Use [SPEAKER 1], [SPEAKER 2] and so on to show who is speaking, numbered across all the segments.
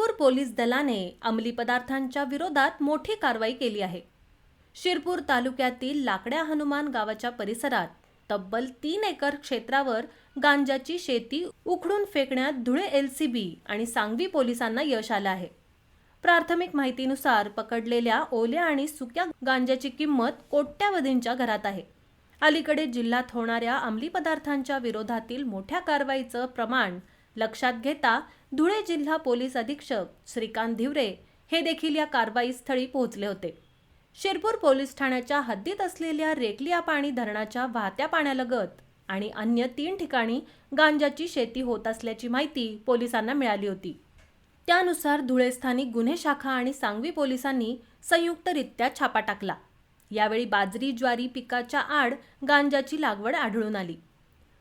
[SPEAKER 1] Shirpur police दलाने अंमली पदार्थांच्या विरोधात मोठी कारवाई केली आहे। शिरपूर तालुक्यातील लाकड्या हनुमान गावाच्या परिसरात तब्बल 3 एकर क्षेत्रावर गांजाची शेती उखडून फेकण्यात धुळे एलसीबी आणि सांगवी पोलिसांना यश आलं आहे। प्राथमिक माहितीनुसार पकडलेल्या ओल्या आणि सुक्या गांजाची किंमत कोट्यावधींच्या घरात आहे। अलीकडे जिल्ह्यात होणाऱ्या अंमली पदार्थांच्या विरोधातील मोठ्या कारवाईचं प्रमाण लक्षात घेता धुळे जिल्हा पोलीस अधीक्षक श्रीकांत धिवरे हे देखील या कारवाई स्थळी पोहोचले होते। शिरपूर पोलीस ठाण्याच्या हद्दीत असलेल्या रेकलिया पाणी धरणाच्या वाहत्या पाण्यालगत आणि अन्य 3 ठिकाणी गांजाची शेती होत असल्याची माहिती पोलिसांना मिळाली होती। त्यानुसार धुळे स्थानिक गुन्हे शाखा आणि सांगवी पोलिसांनी संयुक्तरित्या छापा टाकला। यावेळी बाजरी ज्वारी पिकाच्या आड गांजाची लागवड आढळून आली।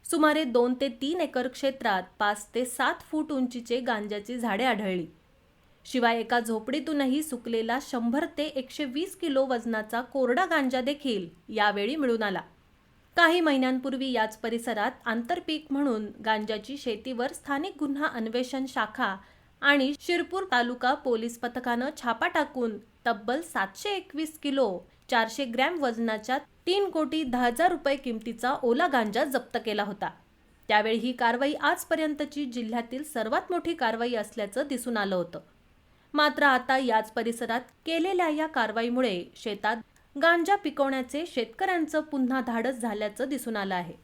[SPEAKER 1] सुमारे 2 ते 3 एकर क्षेत्रात 5 ते 7 फूट उंचीचे गांजाची झाडे आढळली। शिवाय एका झोपडीतूनही सुकलेला 100 ते 120 किलो वजनाचा कोरडा गांजा देखील यावेळी मिळून आला। काही महिन्यांपूर्वी याच परिसरात आंतरपीक म्हणून गांजाची शेतीवर स्थानिक गुन्हा अन्वेषण शाखा आणि शिरपूर तालुका पोलीस पथकानं छापा टाकून तब्बल 721 किलो 400 ग्रॅम वजनाच्या 3,10,00,000 रुपये किमतीचा ओला गांजा जप्त केला होता। त्यावेळी ही कारवाई आजपर्यंतची जिल्ह्यातील सर्वात मोठी कारवाई असल्याचं दिसून आलं होतं। मात्र आता याच परिसरात केलेल्या या कारवाईमुळे शेतात गांजा पिकवण्याचे शेतकऱ्यांचं पुन्हा धाडस झाल्याचं दिसून आलं आहे।